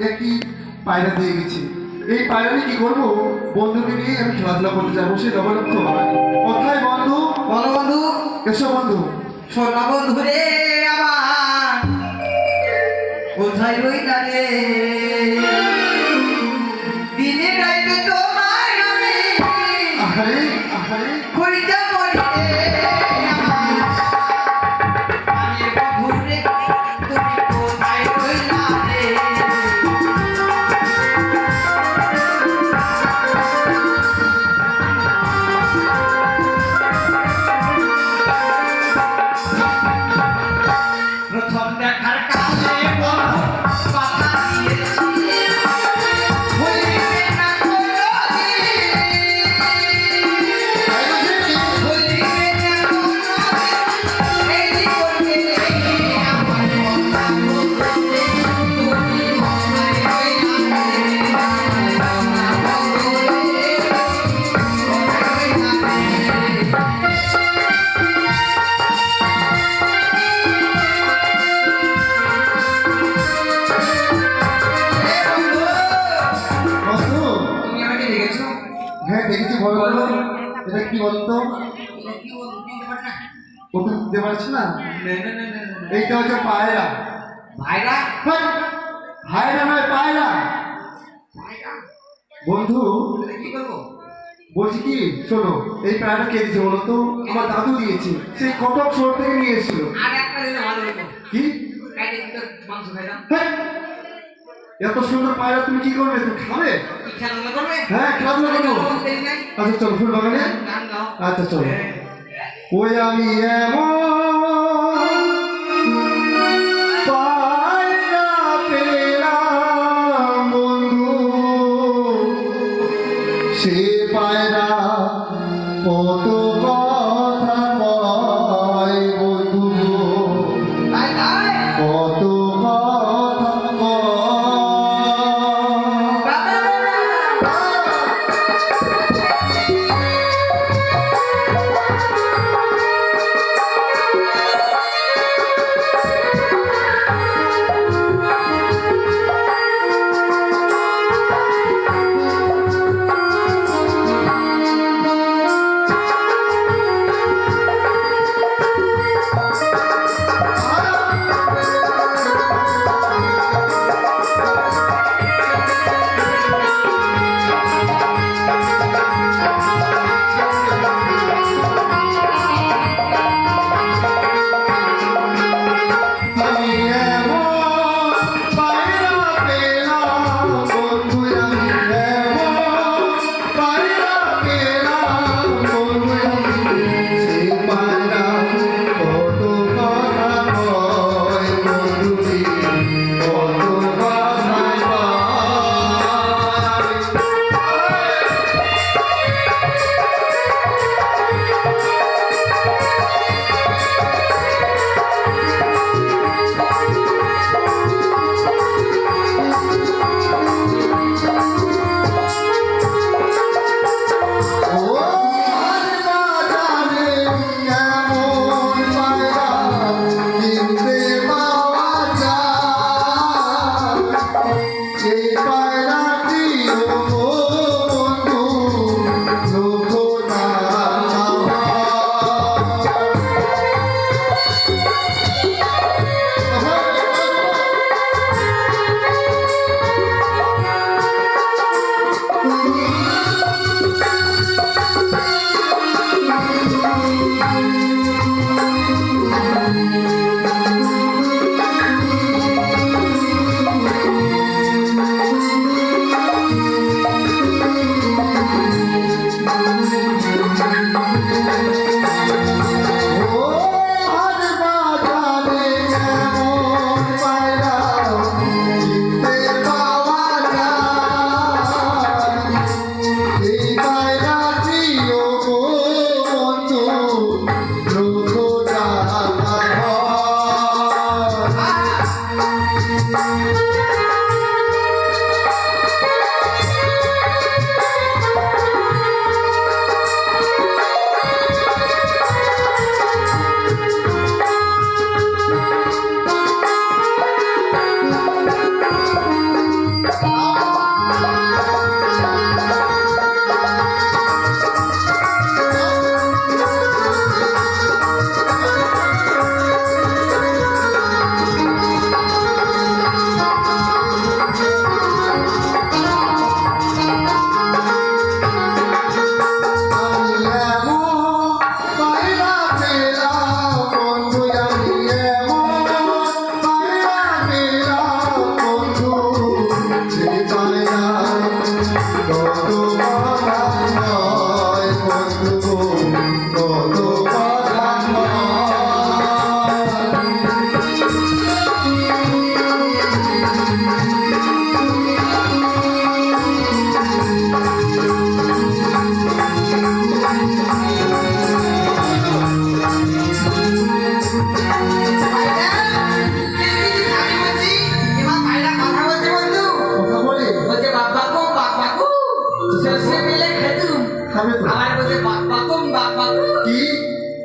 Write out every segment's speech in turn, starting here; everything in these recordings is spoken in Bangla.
একটি পায়রা দিয়ে গেছি। এই পায়রা নিয়ে কি করবো? বন্ধুকে নিয়ে আমি খেলাধুলা করতে যাবো, সেই লবলক্ষ কোথায় বন্ধু? বলো বন্ধু। এসো বন্ধু। সোনা বন্ধু রে আমার কোথায় রইলা রে? দিনে রাইতে তোমায় আমি আহারে আহারে খুঁজতে মরি রে আমার। আমি বন্ধু রে তুমি কোথায় রইলা রে? প্রথম দেখার কাছে বন্ধু কথা দিয়েছি, ভুলিবে না কোনোদিন, ভুলিবে না কোনোদিন। এই জীবনে আমার কথা বলতে তুমি কোথায় রইলা রে? আমার বন্ধু রে কোথায় রইলা রে? বন্ধু। তুমি আমাকে দেখেছো? হ্যাঁ দেখেছি, বলো বলো। এটা কি বলতো? কি বলবো? চিনতে পারি না। ও তুমি দিতে পারছো না? না। এইটা হচ্ছে পায়রা। ভাইরা? হাই! পায়রা নয়, পায়রা। ভাইরা? বন্ধু তাহলে কি করবো? বলছি কি, শোনো, এই পায়রাটা কে দিয়েছে বলো তো? আমার দাদু দিয়েছে, সেই কটক শহর থেকে নিয়ে এসেছিল। আর একটা দিলে ভালো হতো। কি? কাইটে দুটো মাংস খাইতাম। হাই! এত সুন্দর পায়রা তুমি কি করবে? তুমি খাবে? কি খেলাধুলা করবে? হ্যাঁ, খেলাধুলা করবো। দেরি নাই। আচ্ছা চলো ফুল বাগানে। গান গাও। আচ্ছা চলো। ওই আমি এমন পায়রা পেলাম বন্ধু, সে পায়রা কত কথা কয় বন্ধু, তাই তাই। কত কথা কয়। আমি এমন পায়রা পেলাম বন্ধু, আমি এমন পায়রা পেলাম বন্ধু, সে পায়রা কত কথা কয় বন্ধু, কত কথা কয়।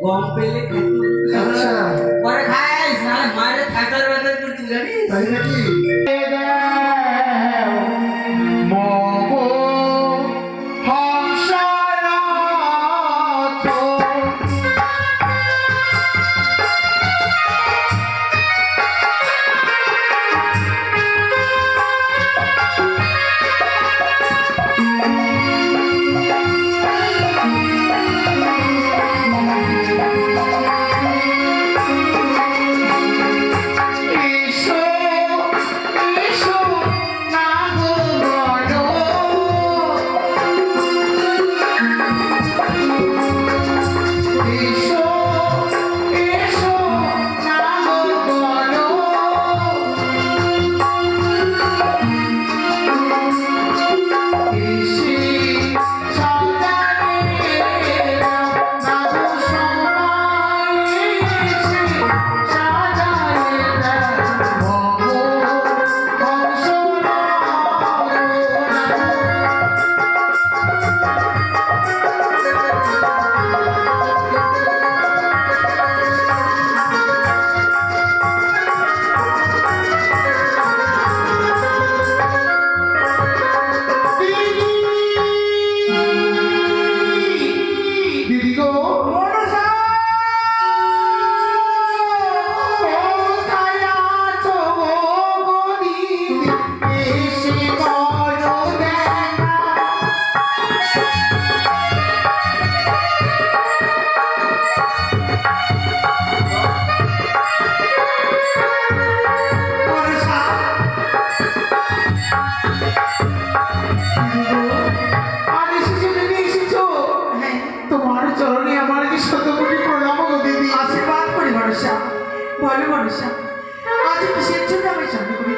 গম পেলে খেতে আচ্ছা পরে খাইস নাহলে মায়ের থাকার বেলা তুই জানিস তাই নাকি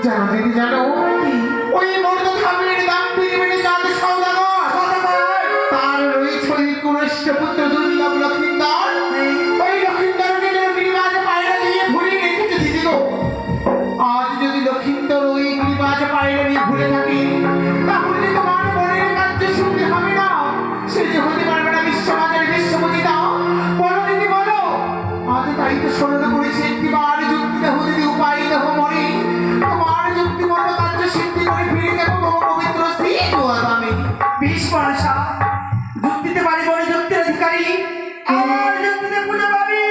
জানো দিদি জানো ওই মর্দ খামের দাম পৃথিবীতে চাঁদ সওদাগর তার রয়েছে ওই কুরস্য পুত্র দুর্লভ লক্ষ্মীন্দর ওই লক্ষ্মীন্দরকে গিরিবাজ পায়রা দিয়ে ভুলে রেখেছে দিদি গো আজ যদি লক্ষ্মীন্দর ওই গিরিবাজ পায়রা দিয়ে ভুলে থাকে তাহলে তোমার মনের কার্য শুনতে হবে না সে যে হতে পারবে না বিশ্ববাজারে বিশ্বপতি দাও বলো দিদি বলো আজ তাই তো স্মরণ করেছে একটিবার যুক্তি দেহ দিদি উপায় দেহ মরে তোমার যুক্তিমত কার্য সিদ্ধি করে ফিরে যাবো তোমার পবিত্র শ্রী আমি বিশ পয়সা যুক্তিতে পারি বলে যুক্তির অধিকারী আমার যুক্তিতে পুজো পাবি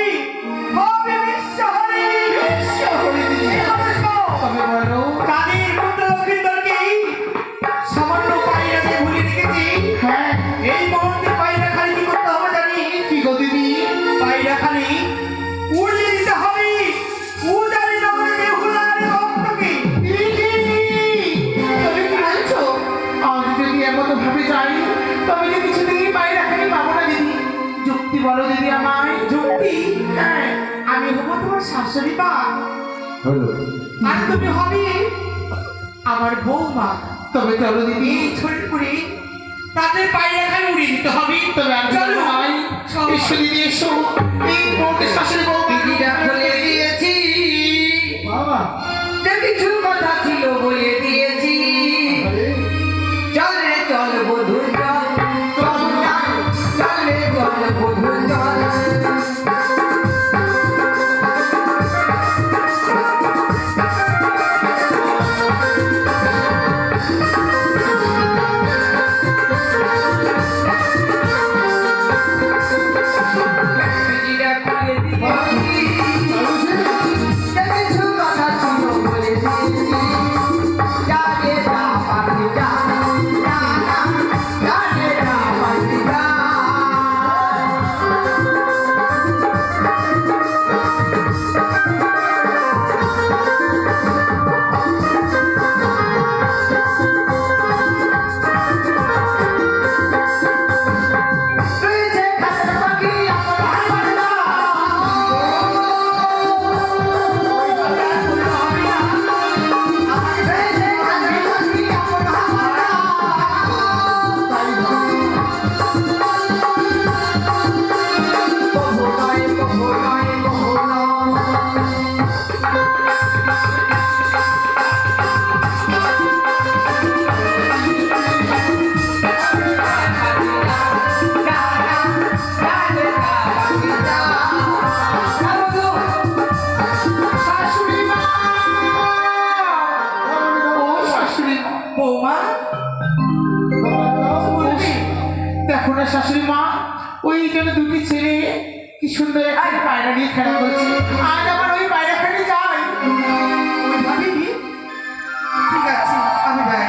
হবে বিশ্বহরি বিশ্বহরি দিদি। তবে বলো কাদের পুত্র লক্ষ্মীন্দরকে সামান্য পায়রা দিয়ে ভুলে রেখেছি হ্যাঁ এই মুহূর্তে পায়রা খালি কি করতে হবে জানি কি গো দিদি পায়রা খালি উড়িয়ে দিতে হবে উদারি নগরে বেহুলার ভক্তকে তুমি কি বলছো আজ যদি এমন ভাবে যাই তবে যে কিছুতেই পায়ে রাখানি পাবো না দিদি যুক্তি বলো দিদি আমায় যুক্তি হ্যাঁ আমি হবো তোমার শাশুড়ি মা হলো আর তুমি হবে আমার বৌমা তবে চলো দিদি এই ছোট করে তাদের পায়ে এখানে উড়িয়ে দিতে হবে তবে আমি চলো ভাই এসো দিদি এসো এই বউকে শাশুড়ি বউ দিদিটা বলে দিয়েছি বাবা যে কিছু কথা ছিল বলে দিয়েছি চল রে চল বধুর চল চল না, চল রে চল বধুর চল দিদিটা খুলে দিয়েছি যে কিছু কথা ছিল বলে দিয়েছি শাশুড়ি মা ওই জন্য দুটি ছেলে কি সুন্দর একটা পায়রা নিয়ে খেলা করছে, আজ আমার ওই পায়রাখানে যাই। ওই ভাবিনি ঠিক আছে আমি যাই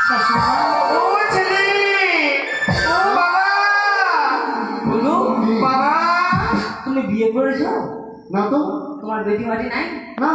শাশুড়ি মা, ও ছেলে ও বাবা বলু বাবা তুমি বিয়ে করেছো? না তো, তোমার বেটি মাটি নাই? না